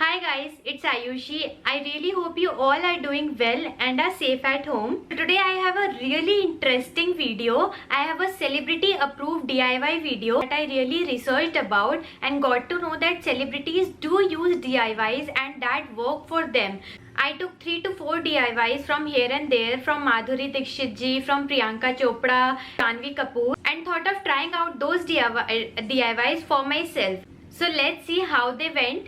Hi guys, it's Ayushi. I really hope you all are doing well and are safe at home. Today I have a really interesting video. I have a celebrity approved DIY video that I really researched about and got to know that celebrities do use DIYs and that work for them. I took 3 to 4 DIYs from here and there, from Madhuri Dixit ji, from Priyanka Chopra, Jhanvi Kapoor, and thought of trying out those DIYs for myself. So let's see how they went,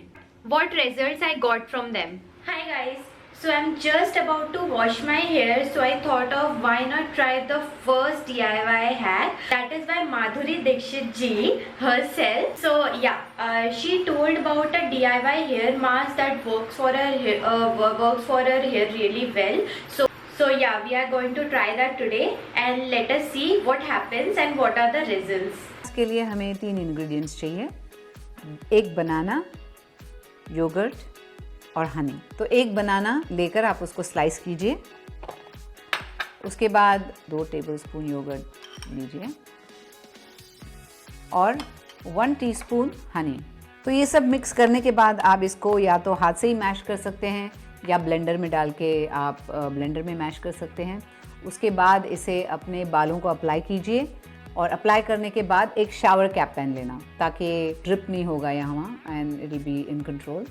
what results I got from them. Hi guys, so I'm just about to wash my hair, so I thought of why not try the first DIY hack, that is by Madhuri Dixit ji herself. So yeah, she told about a DIY hair mask that works for her hair really well. So yeah, we are going to try that today and let us see what happens and what are the results. इसके लिए हमें 3 ingredients चाहिए, एक बनाना, yogurt और हनी। तो एक बनाना लेकर आप उसको स्लाइस कीजिए, उसके बाद 2 टेबलस्पून योगर्ट लीजिए और 1 टीस्पून हनी। तो ये सब मिक्स करने के बाद आप इसको या तो हाथ से ही मैश कर सकते हैं या ब्लेंडर में डाल के आप ब्लेंडर में मैश कर सकते हैं। उसके बाद इसे अपने बालों को अप्लाई कीजिए और अप्लाई करने के बाद एक शावर कैप पहन लेना ताकि ड्रिप नहीं होगा यहाँ and it will be in control.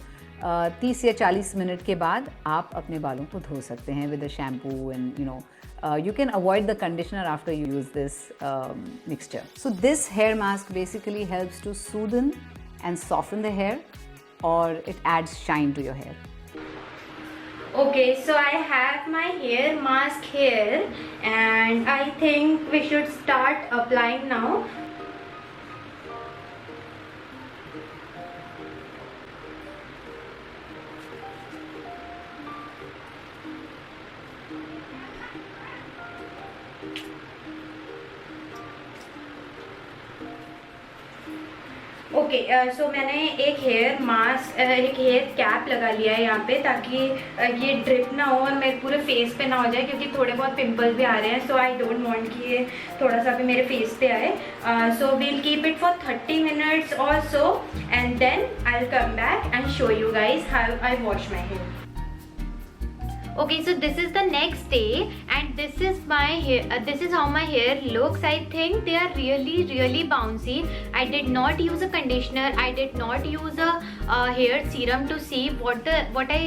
30 या 40 मिनट के बाद आप अपने बालों को धो सकते हैं with a shampoo and you can avoid the conditioner after you use this mixture. So this hair mask basically helps to soothe and soften the hair, or it adds shine to your hair. Okay, so I have my hair mask here and I think we should start applying now. Okay so मैंने एक hair cap लगा लिया है यहाँ पे ताकि ये drip ना हो और मेरे पूरे फेस पे ना हो जाए, क्योंकि थोड़े बहुत पिंपल्स भी आ रहे हैं। सो आई डोंट वांट कि ये थोड़ा सा भी मेरे फेस पे आए। So we'll keep it for 30 minutes और so and then I will come back and show you guys how I wash my hair. Okay, so this is the next day and this is my hair. This is how my hair looks. I think they are really bouncy. I did not use a conditioner. I did not use a hair serum to see what I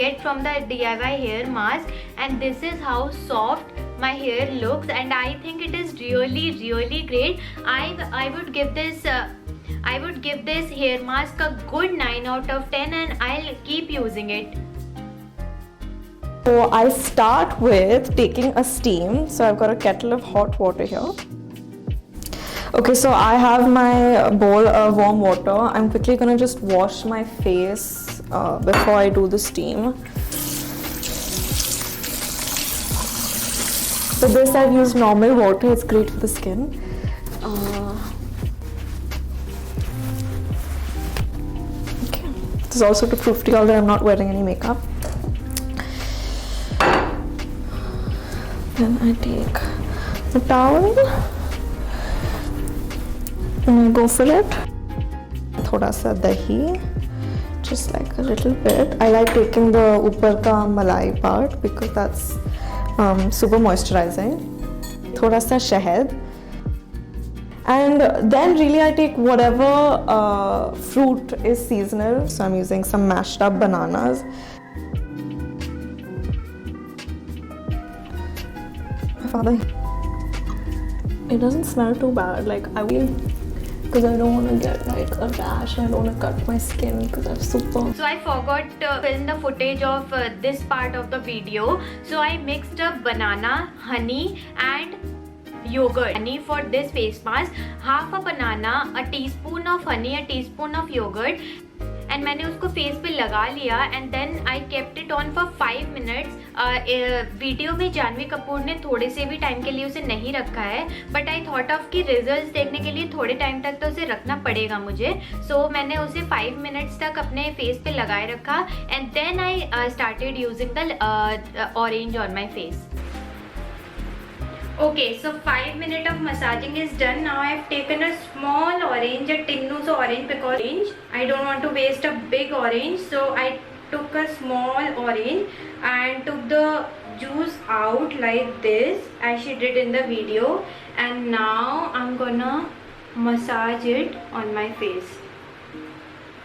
get from the DIY hair mask. And this is how soft my hair looks. And I think it is really great. I would give this hair mask a good 9 out of 10 and I'll keep using it. So I start with taking a steam. So I've got a kettle of hot water here. Okay, so I have my bowl of warm water. I'm quickly gonna just wash my face before I do the steam. For this I've used normal water, it's great for the skin. Okay, this is also to prove to you all that I'm not wearing any makeup. Then I take the towel and I go for it. Thoda sa dahi, just like a little bit. I like taking the upar ka malai part because that's super moisturizing. Thoda sa shahad. And then really I take whatever fruit is seasonal. So I'm using some mashed up bananas. It doesn't smell too bad, like I will, because I don't want to get like a rash. I don't want to cut my skin because I'm super. So I forgot to film the footage of this part of the video. So I mixed up banana, honey and yogurt. Honey for this face mask, half a banana, a teaspoon of honey, a teaspoon of yogurt. And मैंने उसको face पे लगा लिया and then I kept it on for 5 minutes. Video में जानवी कपूर ने थोड़े से भी टाइम के लिए उसे नहीं रखा है, बट आई थॉट ऑफ कि रिजल्ट्स देखने के लिए थोड़े टाइम तक तो उसे रखना पड़ेगा मुझे. सो मैंने उसे 5 मिनट्स तक अपने फेस पे लगाए रखा and then I started using the orange on my face. Okay, so 5 minutes of massaging is done. Now I have taken a small orange, a tinnu's orange, because I don't want to waste a big orange. So I took a small orange and took the juice out like this as she did in the video, and now I'm gonna massage it on my face.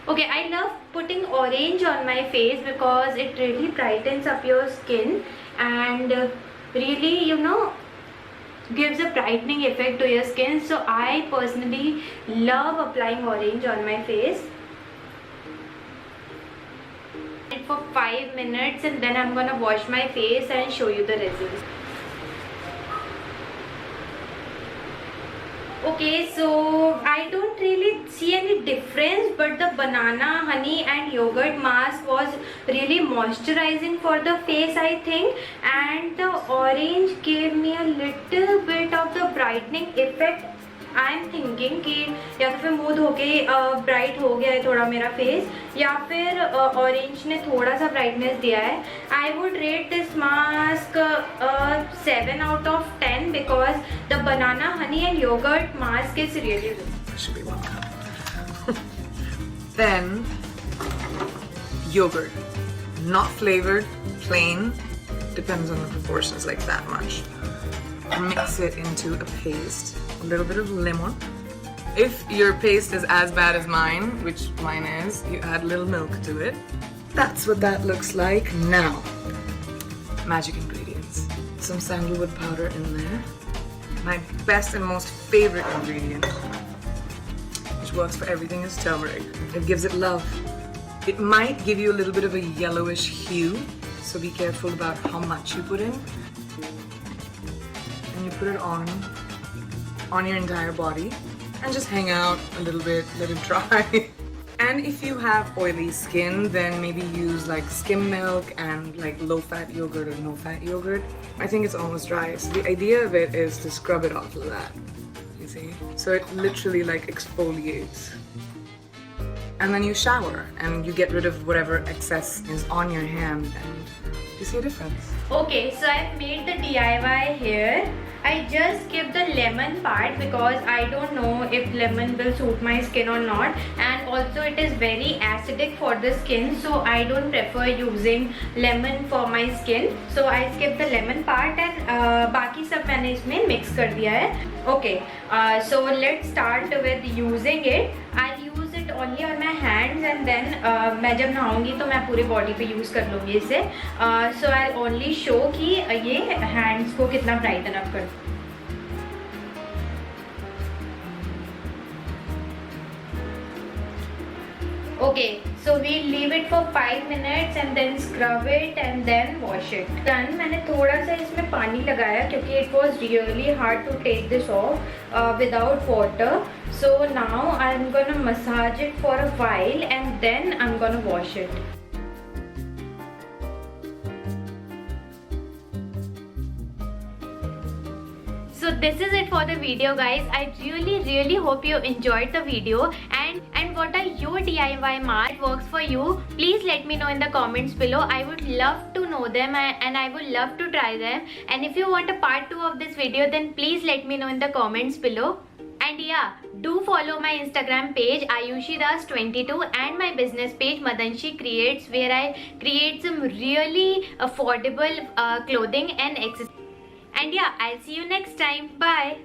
Okay, I love putting orange on my face because it really brightens up your skin and really, you know, gives a brightening effect to your skin. So I personally love applying orange on my face for 5 minutes, and then I'm gonna wash my face and show you the results. Okay, so I don't really see any difference, but the banana, honey and yogurt mask was really moisturizing for the face, I think, and the orange gave me a little bit of the brightening effect. I am thinking कि या फिर मुँह धो के bright हो गया है थोड़ा मेरा फेस, या फिर ऑरेंज ने थोड़ा सा ब्राइटनेस दिया है. I would rate this mask 7 out of 10 because the banana, honey and yogurt mask is really good. Should be 1 cup. Then yogurt, not flavored, plain, depends on the proportions, like that much. Mix it into a paste. A little bit of lemon. If your paste is as bad as mine, which mine is, you add a little milk to it. That's what that looks like. Now, magic ingredients. Some sandalwood powder in there. My best and most favorite ingredient, which works for everything, is turmeric. It gives it love. It might give you a little bit of a yellowish hue, so be careful about how much you put in. And you put it on your entire body and just hang out a little bit, let it dry. And if you have oily skin, then maybe use like skim milk and like low-fat yogurt or no-fat yogurt. I think it's almost dry. So the idea of it is to scrub it off like that, you see? So it literally like exfoliates. And then you shower and you get rid of whatever excess is on your hand, and you see a difference. Okay, so I've made the DIY here. I just skipped the lemon part because I don't know if lemon will suit my skin or not, and also it is very acidic for the skin, so I don't prefer using lemon for my skin. So I skipped the lemon part and बाकी सब मैंने इसमें mix कर दिया है. Okay, so let's start with using it. I'll use it only on my hands, and then मैं जब नहाऊंगी तो मैं पूरी body पे use कर लूँगी इसे. So I'll only show कि ये hands को कितना brighten up कर. Okay, so we'll leave it for 5 minutes and then scrub it and then wash it. Done. मैंने थोड़ा सा इसमें पानी लगाया क्योंकि it was really hard to take this off without water. So now I'm gonna massage it for a while and then I'm gonna wash it. So this is it for the video, guys. I really hope you enjoyed the video, and what are your DIY masks that works for you? Please let me know in the comments below. I would love to know them and I would love to try them. And if you want a part 2 of this video, then please let me know in the comments below. And yeah, do follow my Instagram page ayushidas22 and my business page Madanshi Creates, where I create some really affordable clothing and accessories. And yeah, I'll see you next time. Bye.